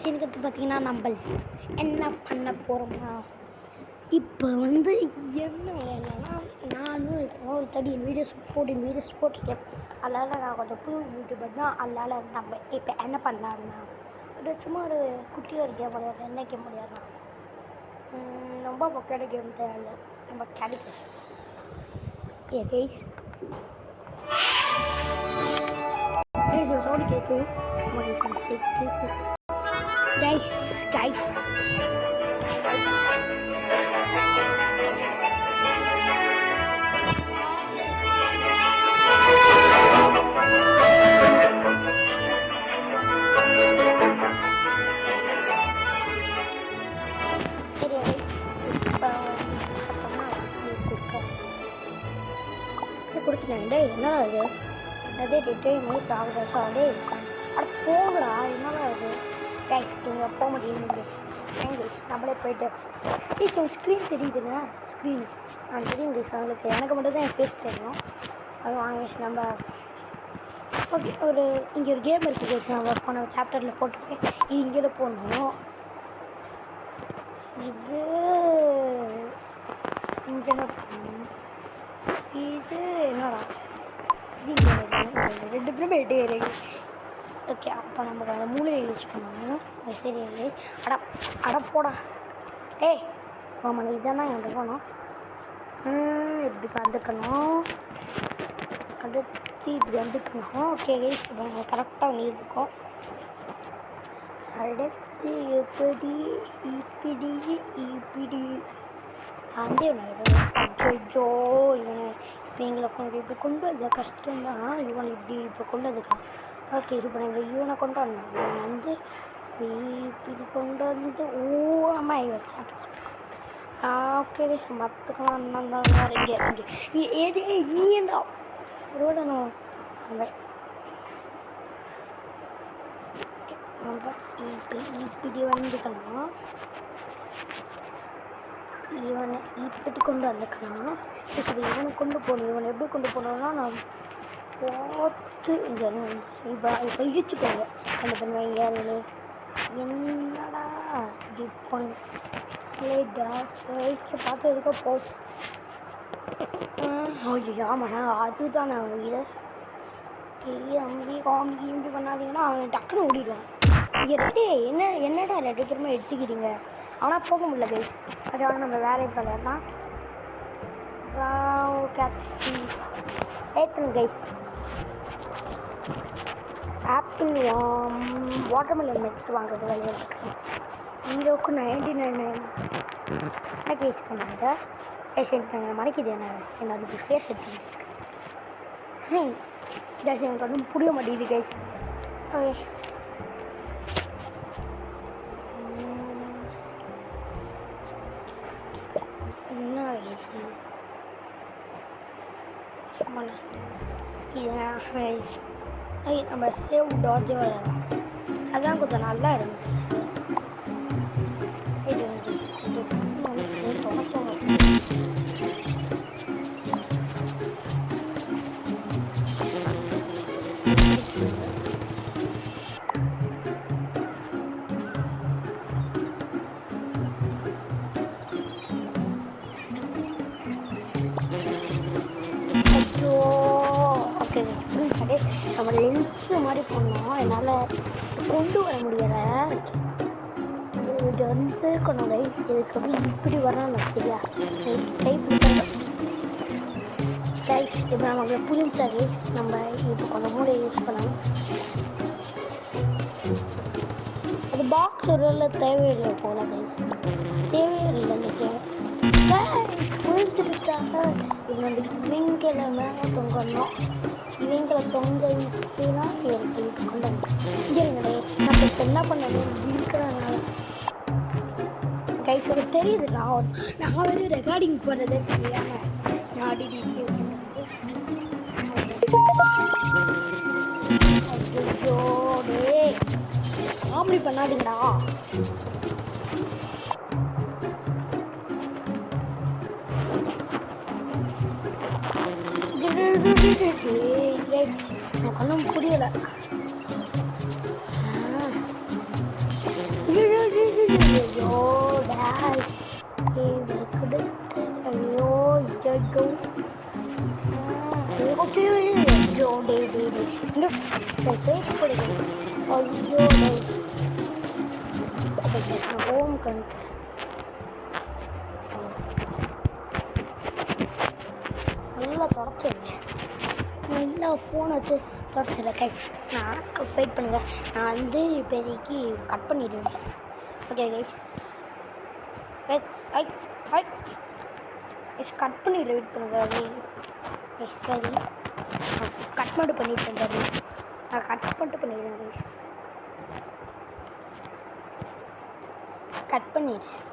சீனுக்கு பார்த்தீங்கன்னா நம்ம என்ன பண்ண போகிறோம்னா இப்போ வந்து என்ன விளையாடலாம்னா நானும் இப்போ ஒரு 14 வீடியோஸ் போட்டிருக்கேன். அதனால் நான் கொஞ்சம் புது யூடியூபர் தான். அதனால் நம்ம இப்போ என்ன பண்ணலாம்னா சும்மா ஒரு குட்டியாக ஒரு கேம் விளையாடுறேன். என்ன கேம் விளையாடலாம்? ரொம்ப பொக்கையான கேம் தேவையில்லை, நம்ம கேண்டி கிரஷ். கைஸ் சவுண்டு கேட்கும். கைஸ் கொடுத்துட்டேன். டே என்னடா இது அதே டேட் ஆகுதா? டே அட போகடா, என்னடா இது? கைஸ் இங்கே போக முடியும். நம்மளே போய்ட்டு இப்போ ஸ்க்ரீன் தெரியுதுண்ணா. ஸ்க்ரீன் தெரியும் கைஸ் அவங்களுக்கு. எனக்கு மட்டும் தான் என் ஃபேஸ் தெரியும். அது வாங்க நம்ம ஓகே. இங்கே ஒரு கேம் இருக்குது கைஸ். நம்ம போன சாப்டரில் போட்டுருக்கேன். இது இங்கே போடணும். இது இங்கே இது என்னடா இது 2 பேரும் போயிட்டே. ஓகே, அப்போ நம்ம அந்த மூளையை யூஸ் பண்ணணும். சரி அடப்போடா. ஏய் ஆமாம், இதான் தான் என்கிட்ட போகணும். இப்படி வந்துக்கணும், அடுத்து இப்படி வந்துக்கணும். ஓகே கைஸ், இப்போ நாங்கள் கரெக்டாக வந்துருக்கோம். அடுத்து எப்படி அந்த ஜோ இவனை இப்போ எங்களை இப்படி கொண்டு வந்த கஷ்டம்தான். இவனை இப்போ கொண்டு வந்துக்கலாம். ஓகே, இப்போ நாங்கள் இவனை கொண்டு வந்தோம். இவனை வந்து இப்படி கொண்டு வந்து ஓரமாக இவன் ஓகே மற்றக்கலாம். இங்கே ஏதே நீண்டா ரோடணும். நம்ம இப்படி வந்துக்கலாம். இவனை இப்படி கொண்டு வந்துக்கலாம். இப்போ இவனை கொண்டு போகணும். இவனை எப்படி கொண்டு போகணுன்னா நான் பார்த்து இங்கே இப்போ இடிச்சுக்கோங்க. அந்த பண்ணுவாங்க என்னடா இப்படி பண்ணா பார்த்து எதுக்கோ போ. ஐயோ ஆமாண்ணா, அதுதான் நான் இதை காமெடி பண்ணாதீங்கன்னா அவன் டக்குன்னு ஓடிடுவான். என்னடா 2 பேருமே எடுத்துக்கிறீங்க. ஆனால் போக முடியல கைஸ். அதனால நம்ம வேற விளையாடலாம். ஏற்றுங்க கைஸ். ஆப்பிள் வாட்டர்மெலன் மெட்ஸ் வாங்குறது விளையாடுறேன். 0.99 யூஸ் பண்ணாங்க. மறைக்குது என்னோட ஃபேஸ் எடுத்துக்கிட்டு கைஸ். எனக்கு ஒன்றும் புரிய மாட்டேங்குது கைஸ். ஓகே, என்ன கைஸ் இது நம்ம சேவ் டாஜ் விளையாடலாம். அதுதான் கொஞ்சம் நல்லா இருந்துச்சு. நம்ம லென்ஸு மாதிரி பண்ணோம். என்னால் கொண்டு வர முடியலை. இது வந்து கொண்டு இதுக்கு அப்படி இப்படி வரணும். சரியா டைப் கைஸ். இப்போ நமக்கு புரிஞ்சாரு. நம்ம இப்போ கொஞ்சம் மூளையை யூஸ் பண்ணணும். அது பாக்ஸ் ஒரு தேவையில்லை போல கைஸ். தேவையில்லை இன்றைக்கி புரிஞ்சுக்கிட்டாங்க. இவங்க இவங்களை மேலே தொங்கணும். இவங்களை தொங்க விட்டுனா இவருக்கு கொண்டு இங்கே நம்ம இப்போ என்ன பண்ணது இருக்கிறனால கைஸ் ஒரு தெரியுது. நான் வந்து ரெக்கார்டிங் போடுறதே தெரியாமல் நாடி காமெடி பண்ணாதீங்கடா. எனக்கு ஒன்றும் புரியலை. ஐயோ ஓகே ஐயோ டே டே டே இந்த பேச்சு போடுங்க ஐயோ டே நான் ஹோம் கண்டு நல்லா தொடச்சிருக்கேன் நல்லா ஃபோனை வச்சு தொடச்சிடுறேன் கைஸ் நான் வெயிட் பண்ணுங்கள் நான் வந்து இப்போதைக்கு கட் பண்ணிடுவேன் okay guys I I yes cut பண்ணிடுற வெயிட் பண்ணுங்கள் அது எஸ் சரி கட் மட்டும் பண்ணிட்டேன் சரி நான் கட் மட்டும் பண்ணிடுறேன் கைஸ் கட் பண்ணிடுறேன்